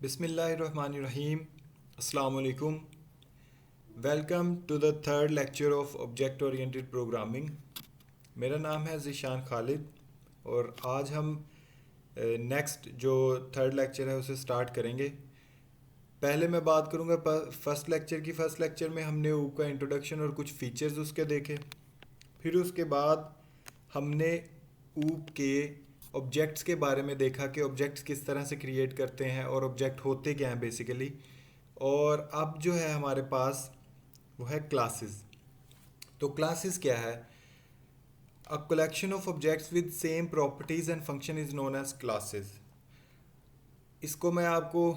बिस्मिल्लाहिर्रहमानिर्रहीम। अस्सलाम वालेकुम। Welcome to the third lecture of object oriented programming. मेरा नाम है ज़ीशान खालिद और आज हम नेक्स्ट जो थर्ड लेक्चर है उसे स्टार्ट करेंगे। पहले मैं बात करूँगा फर्स्ट लेक्चर की। फर्स्ट लेक्चर में हमने ऊप का इंट्रोडक्शन और कुछ फीचर्स उसके देखे। फिर उसके बाद हमने ऊप के ऑब्जेक्ट्स के बारे में देखा कि ऑब्जेक्ट्स किस तरह से क्रिएट करते हैं और ऑब्जेक्ट होते क्या हैं बेसिकली। और अब जो है हमारे पास वो है क्लासेस। तो क्लासेस क्या है? A collection of objects with same properties and function is known as classes. इसको मैं आपको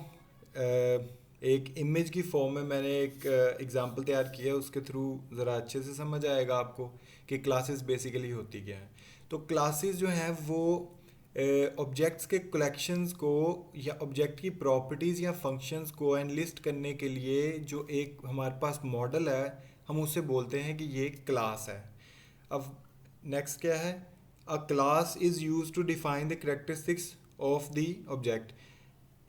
एक इमेज की फॉर्म में मैंने एक एग्जांपल तैयार किया है, उसके थ्रू ज़रा अच्छे से समझ आएगा आपको कि क्लासेस बेसिकली होती क्या है। तो क्लासेस जो हैं वो ऑब्जेक्ट्स के कलेक्शंस को या ऑब्जेक्ट की प्रॉपर्टीज़ या फंक्शंस को एनलिस्ट करने के लिए जो एक हमारे पास मॉडल है, हम उसे बोलते हैं कि ये क्लास है। अब नेक्स्ट क्या है? A class is use to define the characteristics of the object.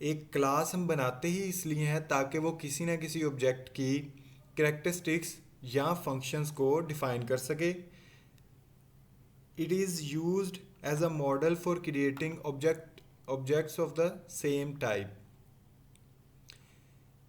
एक क्लास हम बनाते ही इसलिए हैं ताकि वो किसी ना किसी ऑब्जेक्ट की करेक्टरिस्टिक्स या फंक्शंस को डिफाइन कर सके। It is used as a model for creating objects of the same type.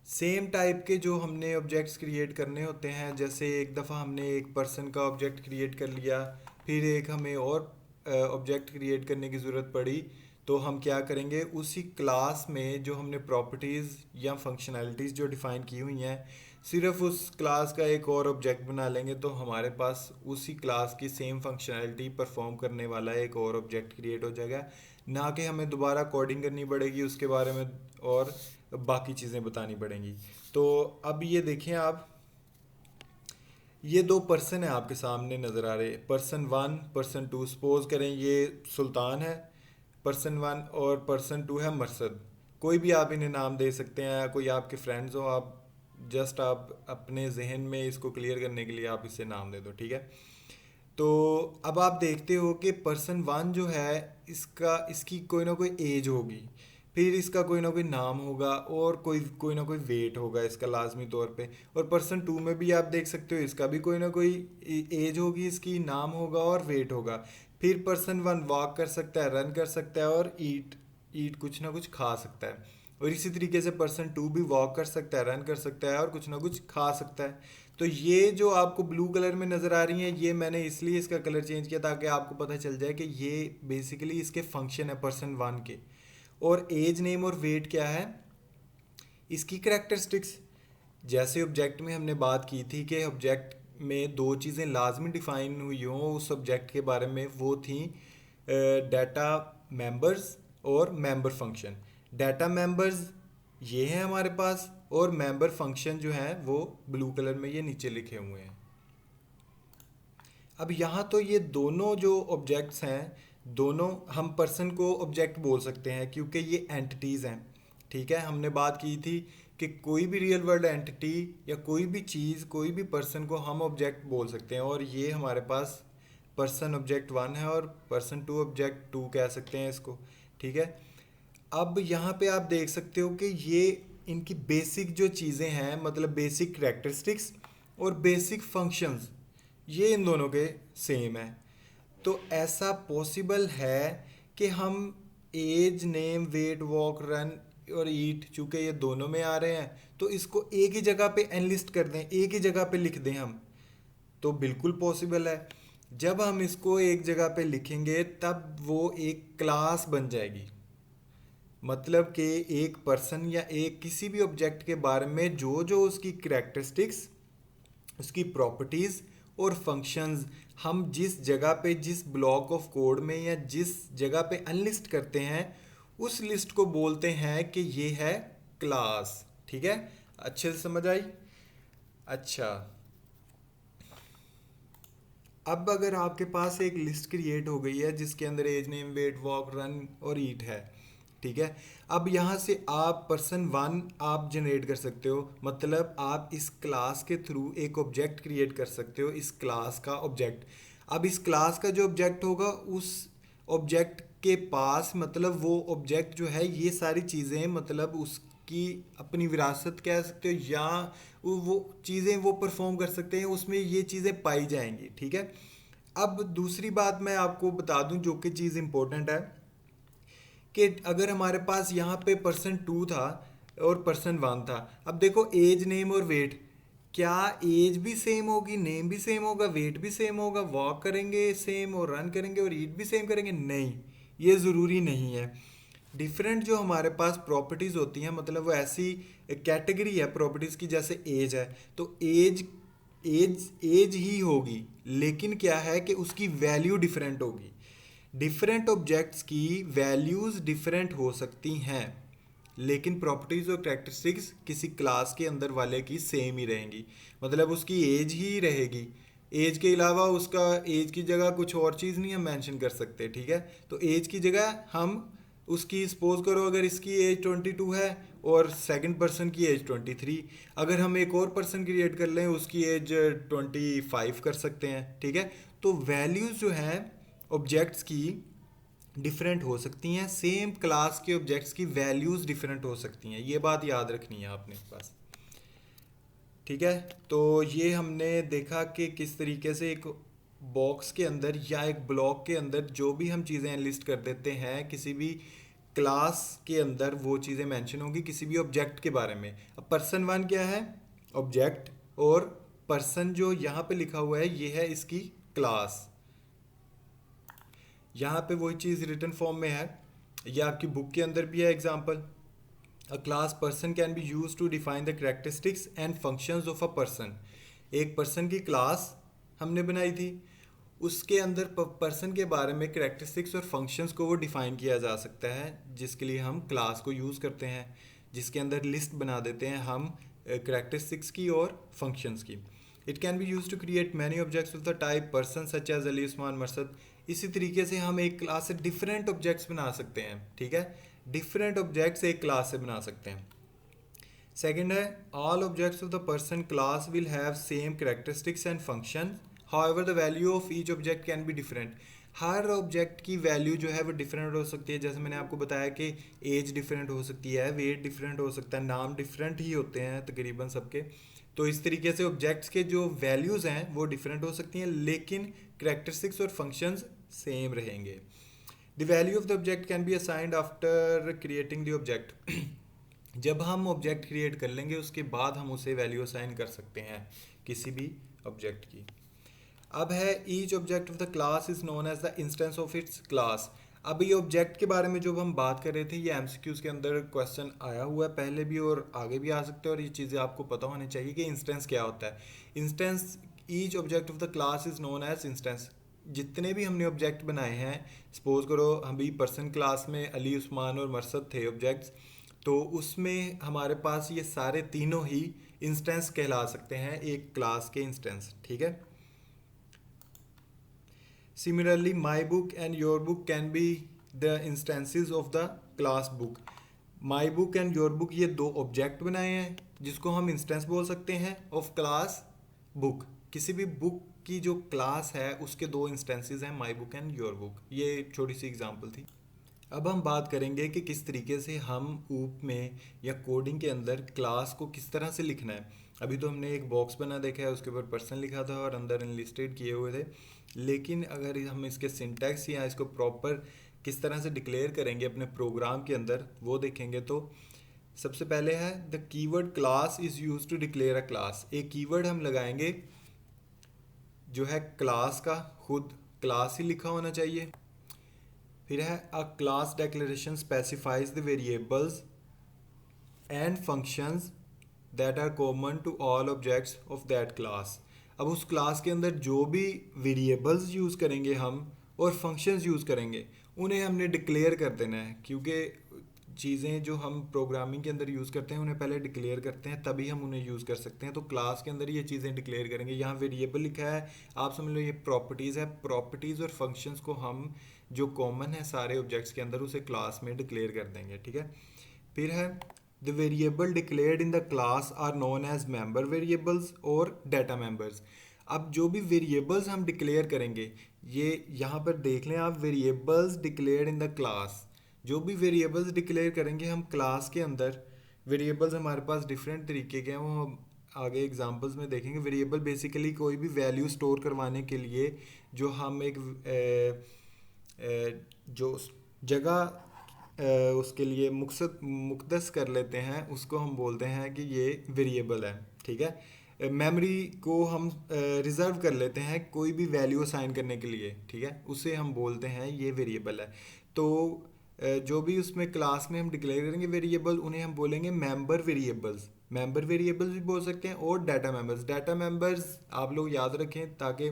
Same type के जो हमने ऑब्जेक्ट्स क्रिएट करने होते हैं, जैसे एक दफ़ा हमने एक पर्सन का ऑब्जेक्ट क्रिएट कर लिया, फिर एक हमें और ऑब्जेक्ट क्रिएट करने की ज़रूरत पड़ी, तो हम क्या करेंगे, उसी क्लास में जो हमने प्रॉपर्टीज़ या फंक्शनैलिटीज़ जो डिफ़ाइन की हुई हैं, सिर्फ उस क्लास का एक और ऑब्जेक्ट बना लेंगे तो हमारे पास उसी क्लास की सेम फंक्शनैलिटी परफॉर्म करने वाला एक और ऑब्जेक्ट क्रिएट हो जाएगा। ना कि हमें दोबारा कोडिंग करनी पड़ेगी उसके बारे में और बाकी चीज़ें बतानी पड़ेंगी। तो अब ये देखें आप, ये दो पर्सन है आपके सामने नज़र आ रहे, person one person two. Suppose करें ये सुल्तान है पर्सन वन और पर्सन टू है मरसद। कोई भी आप इन्हें नाम दे सकते हैं, कोई आपके फ्रेंड्स हो, आप जस्ट आप अपने जहन में इसको क्लियर करने के लिए आप इसे नाम दे दो, ठीक है। तो अब आप देखते हो कि पर्सन वन जो है इसकी कोई ना कोई एज होगी, फिर इसका कोई ना कोई नाम होगा और कोई ना कोई वेट होगा इसका लाजमी तौर पे। और पर्सन टू में भी आप देख सकते हो इसका भी कोई ना कोई एज होगी, इसकी नाम होगा और वेट होगा। फिर पर्सन वन वॉक कर सकता है, रन कर सकता है और ईट ईट कुछ ना कुछ खा सकता है। और इसी तरीके से पर्सन टू भी वॉक कर सकता है, रन कर सकता है और कुछ ना कुछ खा सकता है। तो ये जो आपको ब्लू कलर में नज़र आ रही हैं, ये मैंने इसलिए इसका कलर चेंज किया ताकि आपको पता चल जाए कि ये बेसिकली इसके फंक्शन है पर्सन वन के। और एज नेम और वेट क्या है, इसकी करेक्टरिस्टिक्स। जैसे ऑब्जेक्ट में हमने बात की थी कि ऑब्जेक्ट में दो चीज़ें लाजमी डिफाइन हुई हों उस ऑब्जेक्ट के बारे में, वो थी डाटा मेंबर्स और मेंबर फंक्शन। डाटा मेंबर्स ये हैं हमारे पास और मेंबर फंक्शन जो हैं वो ब्लू कलर में ये नीचे लिखे हुए हैं। अब यहाँ तो ये दोनों जो ऑब्जेक्ट्स हैं, दोनों हम पर्सन को ऑब्जेक्ट बोल सकते हैं क्योंकि ये एंटिटीज़ हैं, ठीक है। हमने बात की थी कि कोई भी रियल वर्ल्ड एंटिटी या कोई भी चीज़, कोई भी पर्सन को हम ऑब्जेक्ट बोल सकते हैं। और ये हमारे पास पर्सन ऑब्जेक्ट वन है और पर्सन टू ऑब्जेक्ट टू कह सकते हैं इसको, ठीक है। अब यहाँ पे आप देख सकते हो कि ये इनकी बेसिक जो चीज़ें हैं, मतलब बेसिक करेक्टरिस्टिक्स और बेसिक फंक्शंस, ये इन दोनों के सेम है। तो ऐसा पॉसिबल है कि हम age name weight walk run और ईट, चूँकि ये दोनों में आ रहे हैं, तो इसको एक ही जगह पे एनलिस्ट कर दें, एक ही जगह पे लिख दें हम, तो बिल्कुल पॉसिबल है। जब हम इसको एक जगह पे लिखेंगे तब वो एक क्लास बन जाएगी। मतलब कि एक पर्सन या एक किसी भी ऑब्जेक्ट के बारे में जो जो उसकी करेक्टरिस्टिक्स, उसकी प्रॉपर्टीज़ और फंक्शंस हम जिस जगह पे, जिस ब्लॉक ऑफ कोड में या जिस जगह पे अनलिस्ट करते हैं, उस लिस्ट को बोलते हैं कि ये है क्लास, ठीक है। अच्छे से समझ आई? अच्छा, अब अगर आपके पास एक लिस्ट क्रिएट हो गई है जिसके अंदर age name weight walk run और ईट है, ठीक है। अब यहाँ से आप पर्सन वन आप जनरेट कर सकते हो, मतलब आप इस क्लास के थ्रू एक ऑब्जेक्ट क्रिएट कर सकते हो, इस क्लास का ऑब्जेक्ट। अब इस क्लास का जो ऑब्जेक्ट होगा उस ऑब्जेक्ट के पास मतलब वो ऑब्जेक्ट जो है ये सारी चीज़ें मतलब उसकी अपनी विरासत कह सकते हो, या वो चीज़ें वो परफॉर्म कर सकते हैं, उसमें ये चीज़ें पाई जाएंगी। ठीक है। अब दूसरी बात मैं आपको बता दूं जो कि चीज़ इंपॉर्टेंट है, कि अगर हमारे पास यहाँ पे पर्सन 2 था और पर्सन 1 था, अब देखो एज, नेम और वेट, क्या एज भी सेम होगी, नेम भी सेम होगा, वेट भी सेम होगा, वॉक करेंगे सेम और रन करेंगे और ईट भी सेम करेंगे? नहीं, ये ज़रूरी नहीं है। डिफरेंट जो हमारे पास प्रॉपर्टीज़ होती हैं, मतलब वो ऐसी कैटेगरी है प्रॉपर्टीज़ की, जैसे एज है तो एज एज एज ही होगी, लेकिन क्या है कि उसकी वैल्यू डिफरेंट होगी। डिफरेंट ऑब्जेक्ट्स की वैल्यूज़ डिफरेंट हो सकती हैं, लेकिन प्रॉपर्टीज़ और कैरेक्टरिस्टिक्स किसी क्लास के अंदर वाले की सेम ही रहेंगी। मतलब उसकी एज ही रहेगी, एज के अलावा उसका एज की जगह कुछ और चीज़ नहीं हम मेंशन कर सकते। ठीक है। तो एज की जगह हम उसकी सपोज करो अगर इसकी एज 22 है और सेकंड पर्सन की एज 23, अगर हम एक और पर्सन क्रिएट कर लें उसकी एज 25 कर सकते हैं। ठीक है। तो वैल्यूज़ जो हैं ऑब्जेक्ट्स की डिफरेंट हो सकती हैं, सेम क्लास के ऑब्जेक्ट्स की वैल्यूज़ डिफरेंट हो सकती हैं, ये बात याद रखनी है आपने पास। ठीक है। तो ये हमने देखा कि किस तरीके से एक बॉक्स के अंदर या एक ब्लॉक के अंदर जो भी हम चीज़ें लिस्ट कर देते हैं किसी भी क्लास के अंदर, वो चीज़ें मेंशन होंगी किसी भी ऑब्जेक्ट के बारे में। अब पर्सन 1 क्या है? ऑब्जेक्ट। और पर्सन जो यहाँ पे लिखा हुआ है ये है इसकी क्लास। यहाँ पे वही चीज़ रिटन फॉर्म में है, ये आपकी बुक के अंदर भी है example. A class person can be use to define the characteristics and functions of a person. एक पर्सन की क्लास हमने बनाई थी, उसके अंदर पर्सन के बारे में करेक्टरिस्टिक्स और फंक्शंस को वो डिफाइन किया जा सकता है, जिसके लिए हम क्लास को यूज़ करते हैं, जिसके अंदर लिस्ट बना देते हैं हम करेक्टरिस्टिक्स की और फंक्शंस की। It can be use to create many objects of the type person such as Ali Usman Marsad. इसी तरीके से हम एक क्लास से डिफरेंट ऑब्जेक्ट्स बना सकते हैं। ठीक है। डिफरेंट ऑब्जेक्ट्स एक क्लास से बना सकते हैं। सेकेंड है, all objects of the person class will have same characteristics and function, however the value of each object can be different. Her object की वैल्यू जो है वो डिफरेंट हो सकती है। जैसे मैंने आपको बताया कि एज डिफरेंट हो सकती है, वेट डिफरेंट हो सकता है, नाम डिफरेंट ही होते हैं तकरीबन सबके। तो इस तरीके से ऑब्जेक्ट्स के जो वैल्यूज़ हैं वो डिफरेंट हो सकती हैं, लेकिन करेक्टरिस्टिक्स और फंक्शंस सेम रहेंगे। The value of the object can be assigned after creating the object. जब हम ऑब्जेक्ट क्रिएट कर लेंगे उसके बाद हम उसे वैल्यू असाइन कर सकते हैं किसी भी ऑब्जेक्ट की। अब है each object of the class is known as the instance of its class. अब ये ऑब्जेक्ट के बारे में जो हम बात कर रहे थे, ये एमसीक्यूज के अंदर क्वेश्चन आया हुआ है पहले भी और आगे भी आ सकते हैं, और ये चीज़ें आपको पता होनी चाहिए कि इंस्टेंस क्या होता है। Instance, each object of the class is known as instance. जितने भी हमने ऑब्जेक्ट बनाए हैं, सपोज करो हम भी पर्सन क्लास में अली, उस्मान और मरसद थे ऑब्जेक्ट्स, तो उसमें हमारे पास ये सारे तीनों ही इंस्टेंस कहला सकते हैं एक क्लास के इंस्टेंस। ठीक है। Similarly, my book and your book can be the instances of the class book. My book and your book ये दो ऑब्जेक्ट बनाए हैं जिसको हम इंस्टेंस बोल सकते हैं ऑफ क्लास बुक। किसी भी बुक की जो क्लास है उसके दो इंस्टेंसेस हैं, my book and your book. ये छोटी सी एग्जांपल थी। अब हम बात करेंगे कि किस तरीके से हम ऊप में या कोडिंग के अंदर क्लास को किस तरह से लिखना है। अभी तो हमने एक बॉक्स बना देखा है, उसके ऊपर पर्सन लिखा था और अंदर इनलिस्टेड किए हुए थे, लेकिन अगर हम इसके सिंटैक्स या इसको प्रॉपर किस तरह से डिक्लेयर करेंगे अपने प्रोग्राम के अंदर वो देखेंगे। तो सबसे पहले है the keyword class is use to declare a class. एक कीवर्ड हम लगाएंगे जो है क्लास का, खुद क्लास ही लिखा होना चाहिए। फिर है a class declaration specifies the variables and functions that are common to all objects of that class. अब उस क्लास के अंदर जो भी वेरिएबल्स यूज़ करेंगे हम और फंक्शंस यूज़ करेंगे उन्हें हमने डिक्लेयर कर देना है, क्योंकि चीज़ें जो हम प्रोग्रामिंग के अंदर यूज़ करते हैं उन्हें पहले डिक्लेयर करते हैं तभी हम उन्हें यूज़ कर सकते हैं। तो क्लास के अंदर ये चीज़ें डिक्लेयर करेंगे। यहाँ वेरिएबल लिखा है, आप समझ लो ये प्रॉपर्टीज़ है। प्रॉपर्टीज़ और फंक्शंस को हम जो कॉमन है सारे ऑब्जेक्ट्स के अंदर उसे क्लास में डिक्लेयर कर देंगे। ठीक है। फिर है the variable declared in the class are known as member variables और डाटा मेंबर्स। अब जो भी वेरिएबल्स हम डिक्लेयर करेंगे, ये यहाँ पर देख लें आप, variables declared in the class. जो भी वेरिएबल्स डिक्लेयर करेंगे हम क्लास के अंदर, वेरिएबल्स हमारे पास डिफरेंट तरीके के हैं, वो हम आगे एग्जांपल्स में देखेंगे। वेरिएबल बेसिकली कोई भी वैल्यू स्टोर करवाने के लिए जो हम एक जो जगह उसके लिए मुख्तस कर लेते हैं, उसको हम बोलते हैं कि ये वेरिएबल है। ठीक है, मेमोरी को हम रिज़र्व कर लेते हैं कोई भी वैल्यू असाइन करने के लिए। ठीक है, उसे हम बोलते हैं ये वेरिएबल है। तो जो भी उसमें क्लास में हम डिक्लेयर करेंगे वेरिएबल, उन्हें हम बोलेंगे मेंबर वेरिएबल्स। मेंबर वेरिएबल्स भी बोल सकते हैं, और डाटा मेंबर्स। डाटा मेंबर्स आप लोग याद रखें, ताकि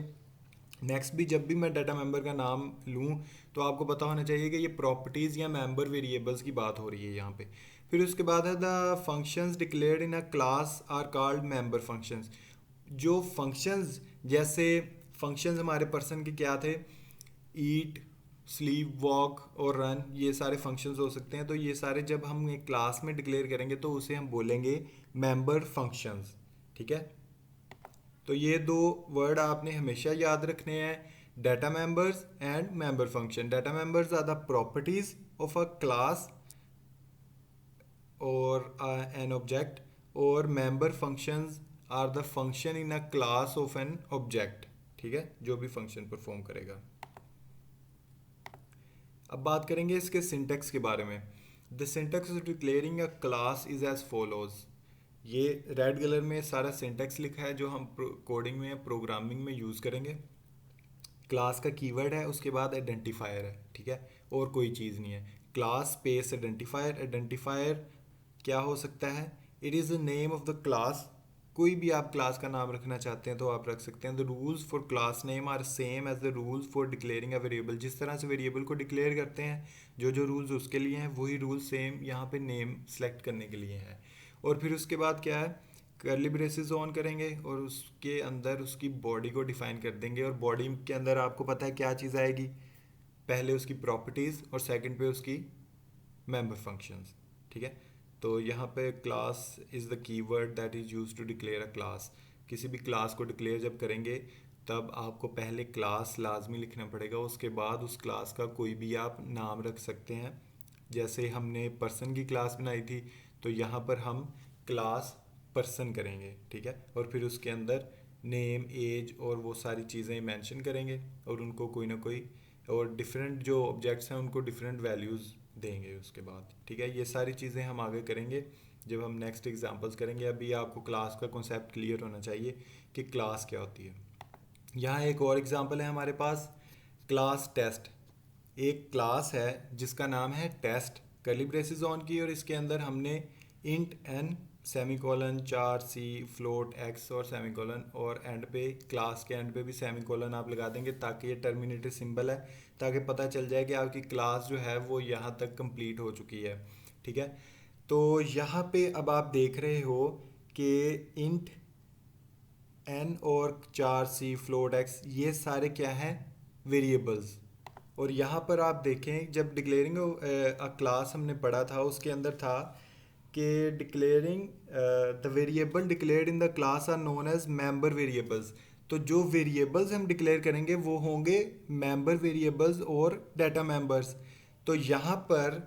नेक्स्ट भी जब भी मैं डाटा मेंबर का नाम लूँ तो आपको पता होना चाहिए कि ये प्रॉपर्टीज़ या मेंबर वेरिएबल्स की बात हो रही है यहाँ पे। फिर उसके बाद है the functions declared in a class are called member functions. जो फंक्शंस, जैसे फंक्शंस हमारे पर्सन के क्या थे, ईट, स्लीप, वॉक और रन, ये सारे फंक्शंस हो सकते हैं। तो ये सारे जब हम एक क्लास में डिक्लेयर करेंगे तो उसे हम बोलेंगे मेंबर फंक्शंस। ठीक है, तो ये दो वर्ड आपने हमेशा याद रखने हैं, data members and member function. Data members are the properties of a class और एन ऑब्जेक्ट, और member functions are the function in a class of an object. ठीक है, जो भी फंक्शन परफॉर्म करेगा। अब बात करेंगे इसके सिंटेक्स के बारे में। The syntax of declaring a class is as follows. ये रेड कलर में सारा सिंटेक्स लिखा है जो हम कोडिंग में या प्रोग्रामिंग में यूज़ करेंगे। क्लास का कीवर्ड है, उसके बाद आइडेंटिफायर है। ठीक है, और कोई चीज़ नहीं है। Class space identifier. आइडेंटिफायर क्या हो सकता है, it is the name of the class. कोई भी आप क्लास का नाम रखना चाहते हैं तो आप रख सकते हैं। The rules for class name are same as the rules for declaring a variable. जिस तरह से वेरिएबल को डिक्लेयर करते हैं, जो जो रूल्स उसके लिए हैं, वही रूल सेम यहाँ पे नेम सेलेक्ट करने के लिए हैं। और फिर उसके बाद क्या है, कर्ली ब्रेसेस ऑन करेंगे और उसके अंदर उसकी बॉडी को डिफाइन कर देंगे। और बॉडी के अंदर आपको पता है क्या चीज़ आएगी, पहले उसकी प्रॉपर्टीज़ और सेकंड पे उसकी मेंबर फंक्शंस। ठीक है, तो यहाँ पे class is the keyword that is used to declare a class. किसी भी क्लास को डिक्लेयर जब करेंगे तब आपको पहले क्लास लाजमी लिखना पड़ेगा, उसके बाद उस क्लास का कोई भी आप नाम रख सकते हैं। जैसे हमने पर्सन की क्लास बनाई थी, तो यहाँ पर हम क्लास पर्सन करेंगे। ठीक है, और फिर उसके अंदर नेम, एज और वो सारी चीज़ें मेंशन करेंगे, और उनको कोई ना कोई, और डिफरेंट जो ऑब्जेक्ट्स हैं उनको डिफरेंट वैल्यूज़ देंगे उसके बाद। ठीक है, ये सारी चीज़ें हम आगे करेंगे जब हम नेक्स्ट एग्जांपल्स करेंगे। अभी आपको क्लास का कॉन्सेप्ट क्लियर होना चाहिए कि क्लास क्या होती है। यहाँ एक और एग्जांपल है हमारे पास, क्लास टेस्ट। एक क्लास है जिसका नाम है टेस्ट, कर्ली ब्रेसेस ऑन की, और इसके अंदर हमने int N, semicolon, 4c, float x और सेमीकोलन, और एंड पे, क्लास के एंड पे भी सेमीकोलन आप लगा देंगे, ताकि ये टर्मिनेटर सिंबल है, ताकि पता चल जाए कि आपकी क्लास जो है वो यहाँ तक कंप्लीट हो चुकी है। ठीक है, तो यहाँ पे अब आप देख रहे हो कि इंट एन और 4c, फ्लोट x, ये सारे क्या हैं, वेरिएबल्स। और यहाँ पर आप देखें, जब डिक्लेयरिंग अ क्लास हमने पढ़ा था, उसके अंदर था कि declaring the variable declared in the class are known as member variables. तो जो वेरिएबल्स हम डिक्लेयर करेंगे वो होंगे मेंबर वेरिएबल्स और डाटा मेंबर्स। तो यहाँ पर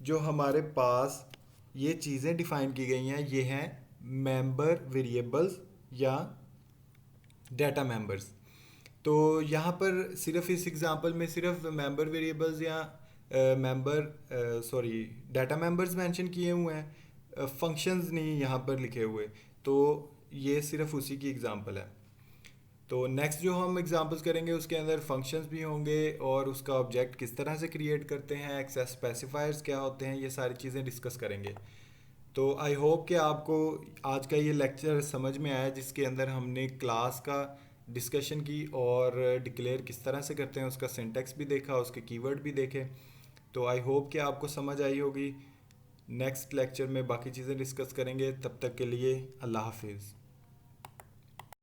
जो हमारे पास ये चीज़ें डिफाइन की गई हैं, ये हैं मेंबर वेरिएबल्स या डाटा मेंबर्स। तो यहाँ पर सिर्फ इस एग्जांपल में सिर्फ मेंबर वेरिएबल्स या डाटा मेंबर्स मेंशन किए हुए हैं, फंक्शंस नहीं यहाँ पर लिखे हुए। तो ये सिर्फ उसी की एग्जांपल है। तो नेक्स्ट जो हम एग्जांपल्स करेंगे उसके अंदर फंक्शंस भी होंगे, और उसका ऑब्जेक्ट किस तरह से क्रिएट करते हैं, एक्सेस स्पेसिफायर्स क्या होते हैं, ये सारी चीज़ें डिस्कस करेंगे। तो आई होप कि आपको आज का ये लेक्चर समझ में आया, जिसके अंदर हमने क्लास का डिस्कशन की और डिक्लेयर किस तरह से करते हैं उसका सिंटेक्स भी देखा, उसके कीवर्ड भी देखे। तो आई होप कि आपको समझ आई होगी। नेक्स्ट लेक्चर में बाकी चीज़ें डिस्कस करेंगे, तब तक के लिए अल्लाह हाफिज़।